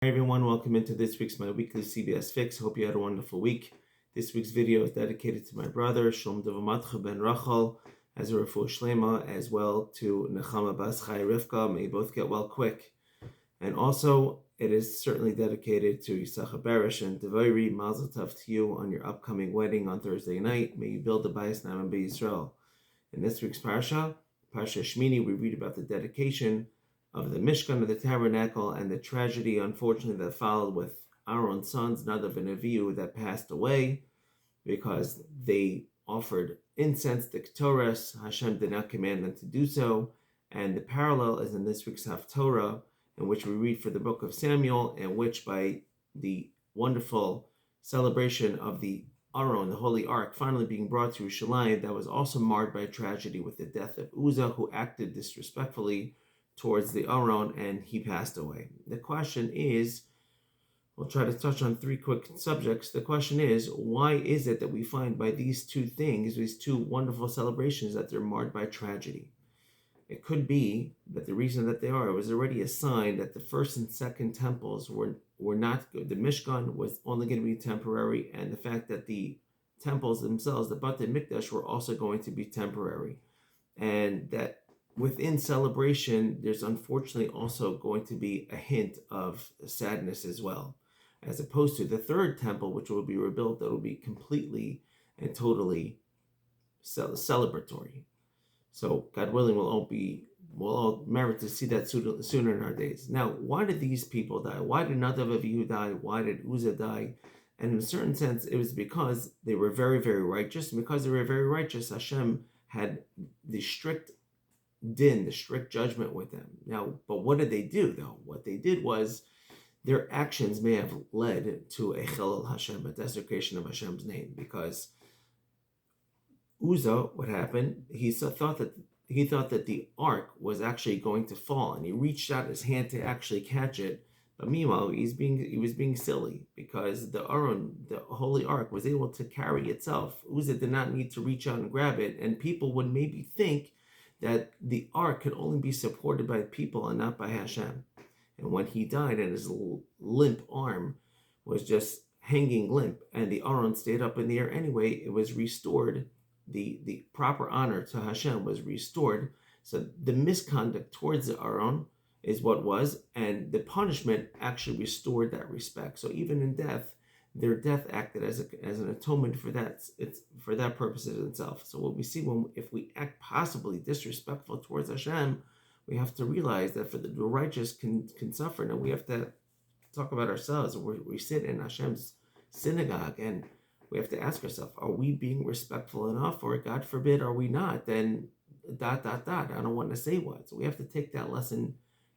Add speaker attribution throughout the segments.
Speaker 1: Hi everyone, welcome into this week's My Weekly CBS Fix. Hope you had a wonderful week. This week's video is dedicated to my brother, Shalom Devamatcha ben Rachel, as a refuah shlema, as well to Nechama Bas Chai Rivka. May you both get well quick. And also, it is certainly dedicated to Yisachar Berish and Devairi Mazel Tov to you on your upcoming wedding on Thursday night. May you build the Bayis Na'am B'Yisrael. In this week's Parsha, Haftaras Shmini, we read about the dedication of the Mishkan, of the Tabernacle, and the tragedy, unfortunately, that followed with Aaron's sons, Nadav and Avihu, that passed away because they offered incense to Ketores. Hashem did not command them to do so. And the parallel is in this week's Haftarah, in which we read for the book of Samuel, in which by the wonderful celebration of the Aron, the Holy Ark, finally being brought to Yerushalayim, that was also marred by a tragedy with the death of Uzzah, who acted disrespectfully towards the Aron, and he passed away. The question is, we'll try to touch on three quick subjects. The question is, why is it that we find by these two things, these two wonderful celebrations, that they're marred by tragedy? It could be that the reason that they are, it was already a sign that the first and second temples were not good. The Mishkan was only going to be temporary, and the fact that the temples themselves, the Bate Mikdash, were also going to be temporary. And that within celebration, there's unfortunately also going to be a hint of sadness as well, as opposed to the third temple, which will be rebuilt, that will be completely and totally celebratory. So God willing, we'll all merit to see that sooner in our days. Now, why did these people die? Why did Nadav and Avihu die? Why did Uzzah die? And in a certain sense, it was because they were very, very righteous. And because they were very righteous, Hashem had the strict din, the strict judgment with them. Now, but what did they do, though? What they did was, their actions may have led to a Chilul Hashem, a desecration of Hashem's name, because Uzzah, what happened? He thought that the ark was actually going to fall, and he reached out his hand to actually catch it. But meanwhile, he was being silly, because the Aron, the holy ark, was able to carry itself. Uzzah did not need to reach out and grab it, and people would maybe think that the ark could only be supported by people and not by Hashem. And when he died, and his limp arm was just hanging limp, and the Aron stayed up in the air anyway, it was restored. The proper honor to Hashem was restored. So the misconduct towards the Aron is what was, and the punishment actually restored that respect. So even in death, their death acted as an atonement for that. It's for that purpose in itself. So what we see, if we act possibly disrespectful towards Hashem, we have to realize that for the righteous can suffer. Now we have to talk about ourselves. We sit in Hashem's synagogue, and we have to ask ourselves: are we being respectful enough, or God forbid, are we not? Then ... I don't want to say what. So we have to take that lesson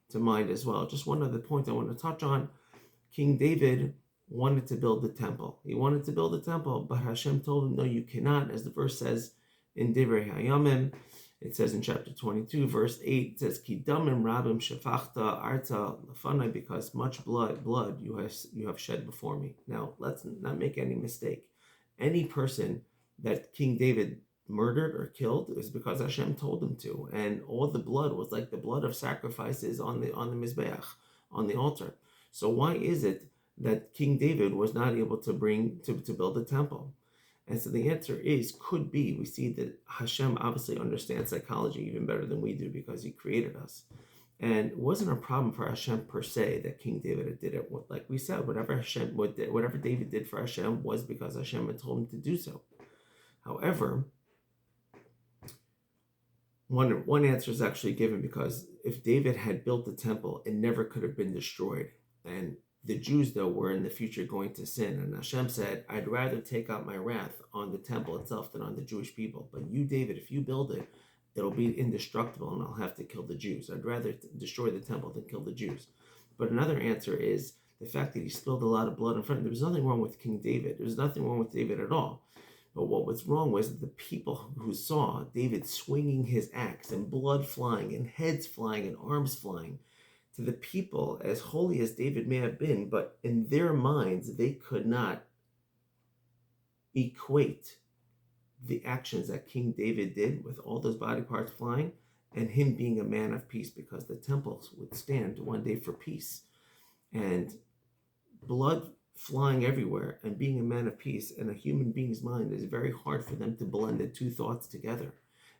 Speaker 1: to mind as well. Just one other point I want to touch on: King David wanted to build the temple. He wanted to build the temple, but Hashem told him, no, you cannot. As the verse says in Divrei Hayamim, it says in chapter 22, verse 8, it says, Ki damim rabim shefachta arta lefanai, because much blood you have shed before me. Now, let's not make any mistake. Any person that King David murdered or killed is because Hashem told him to, and all the blood was like the blood of sacrifices on the Mizbeach, on the altar. So why is it that King David was not able to build a temple? And so the answer could be, we see that Hashem obviously understands psychology even better than we do, because he created us. And it wasn't a problem for Hashem per se that King David did it. Like we said, whatever David did for Hashem was because Hashem had told him to do so. However, one answer is actually given, because if David had built the temple, it never could have been destroyed. And the Jews, though, were in the future going to sin. And Hashem said, I'd rather take out my wrath on the temple itself than on the Jewish people. But you, David, if you build it, it'll be indestructible, and I'll have to kill the Jews. I'd rather destroy the temple than kill the Jews. But another answer is the fact that he spilled a lot of blood in front of him. There was nothing wrong with King David. There was nothing wrong with David at all. But what was wrong was that the people who saw David swinging his axe, and blood flying, and heads flying, and arms flying, to the people, as holy as David may have been, but in their minds, they could not equate the actions that King David did with all those body parts flying, and him being a man of peace, because the temples would stand one day for peace. And blood flying everywhere and being a man of peace and a human being's mind is very hard for them to blend the two thoughts together.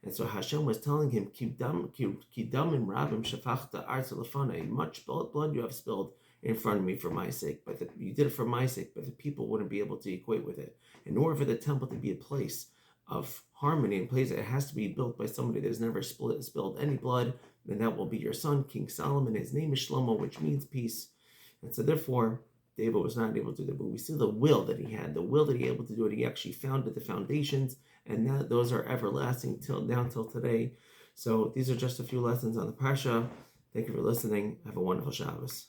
Speaker 1: And so Hashem was telling him, Kidam and Rabim Shafachta Arz Lefanai, much blood you have spilled in front of me for my sake, but you did it for my sake, but the people wouldn't be able to equate with it. In order for the temple to be a place of harmony, and place it has to be built by somebody that has never spilled any blood, then that will be your son, King Solomon. His name is Shlomo, which means peace. And so therefore, David was not able to do that, but we see the will that he had, the will that he was able to do it. He actually founded the foundations, and that those are everlasting down till today. So these are just a few lessons on the Parsha. Thank you for listening. Have a wonderful Shabbos.